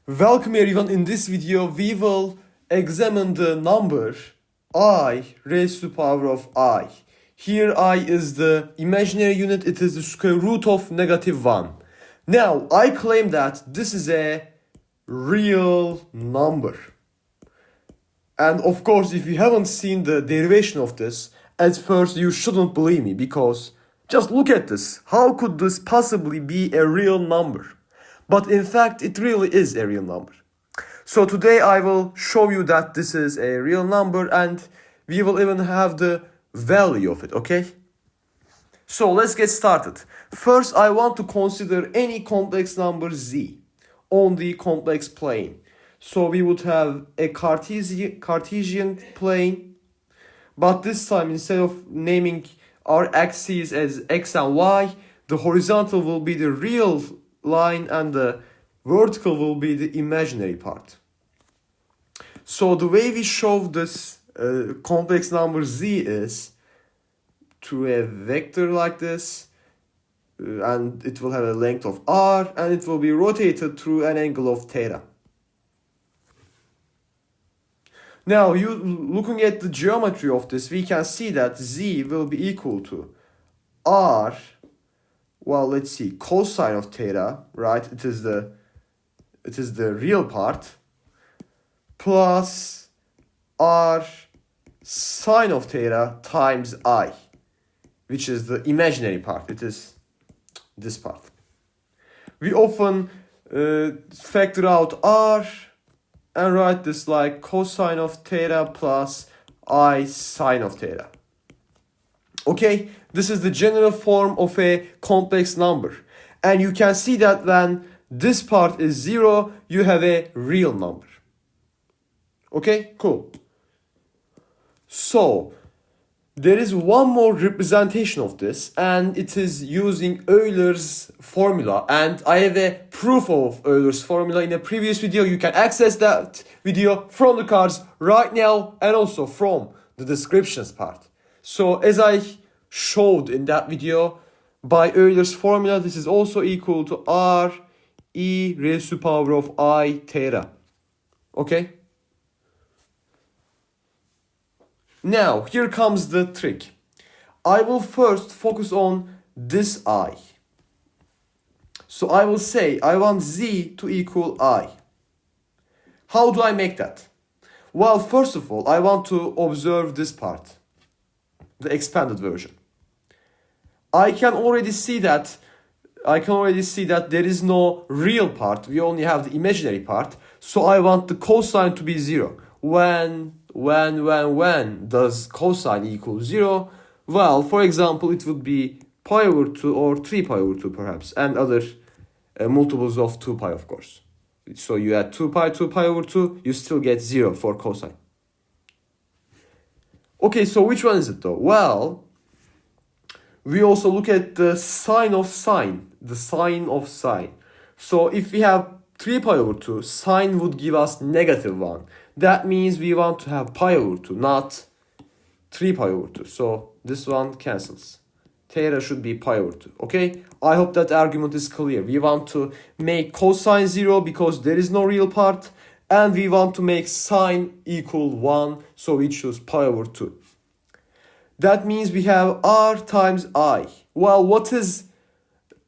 Welcome everyone. In this video we will examine the number I raised to the power of I. Here I is the imaginary unit, it is the square root of -1. Now I claim that this is a real number. And of course if you haven't seen the derivation of this, at first you shouldn't believe me because just look at this. How could this possibly be a real number? But in fact, it really is a real number. So today I will show you that this is a real number and we will even have the value of it, okay? So let's get started. First, I want to consider any complex number z on the complex plane. So we would have a Cartesian plane, but this time instead of naming our axes as x and y, the horizontal will be the real line and the vertical will be the imaginary part. So the way we show this complex number z is through a vector like this, and it will have a length of r and it will be rotated through an angle of theta. Now, looking at the geometry of this, we can see that z will be equal to r, well, let's see, cosine of theta, right? It is the real part, plus r sine of theta times I, which is the imaginary part. It is this part. We often factor out r and write this like cosine of theta plus I sine of theta. Okay, this is the general form of a complex number. And you can see that when this part is 0, you have a real number. Okay, cool. So, there is one more representation of this, and it is using Euler's formula. And I have a proof of Euler's formula in a previous video. You can access that video from the cards right now and also from the descriptions part. So as I showed in that video, by Euler's formula, this is also equal to r e raised to the power of I theta. Okay? Now, here comes the trick. I will first focus on this I. So I will say I want z to equal I. How do I make that? Well, first of all, I want to observe this part, the expanded version. I can already see that there is no real part. We only have the imaginary part. So I want the cosine to be 0. When does cosine equal 0? Well, for example, it would be pi over 2 or 3 pi over 2 perhaps, and other multiples of 2 pi, of course. So you add 2 pi over 2, you still get 0 for cosine. Okay, so which one is it though? Well, we also look at the sine of sine, So if we have 3 pi over 2, sine would give us -1. That means we want to have pi over 2, not 3 pi over 2. So this one cancels. Theta should be pi over 2, okay? I hope that argument is clear. We want to make cosine 0 because there is no real part. And we want to make sine equal 1, so we choose pi over 2. That means we have r times I. Well, what is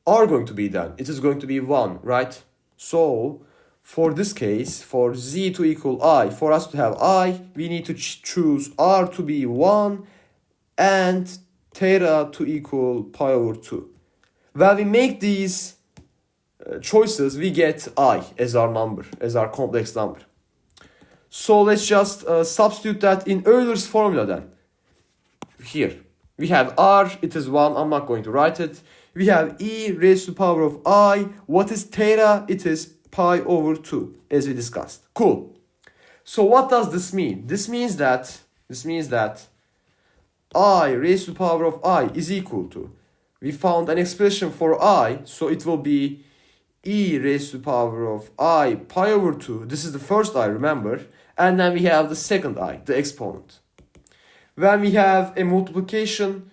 r going to be then? It is going to be 1, right? So, for this case, for z to equal I, for us to have I, we need to choose r to be 1 and theta to equal pi over 2. When we make these choices, we get I as our number, as our complex number. So let's just substitute that in Euler's formula then. Here, we have r, it is 1, I'm not going to write it. We have e raised to the power of I. What is theta? It is pi over 2, as we discussed. Cool. So what does this mean? This means that I raised to the power of I is equal to, we found an expression for I, so it will be e raised to the power of I pi over 2. This is the first I, remember. And then we have the second I, the exponent. When we have a multiplication,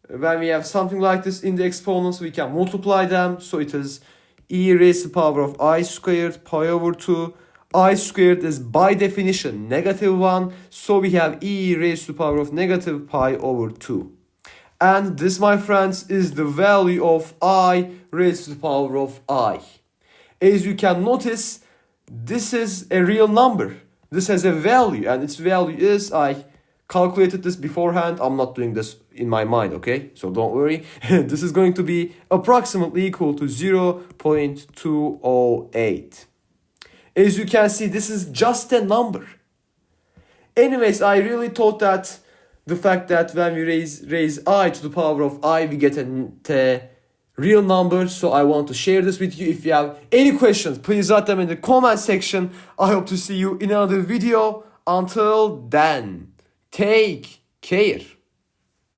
when we have something like this in the exponents, we can multiply them. So it is e raised to the power of I squared pi over 2. I squared is by definition negative 1, so we have e raised to the power of negative pi over 2. And this, my friends, is the value of I raised to the power of I. As you can notice, this is a real number. This has a value, and its value is, I calculated this beforehand. I'm not doing this in my mind, okay? So don't worry. This is going to be approximately equal to 0.208. As you can see, this is just a number. Anyways, I really thought that the fact that when we raise I to the power of I, we get a real number. So I want to share this with you. If you have any questions, please write them in the comment section. I hope to see you in another video. Until then, take care.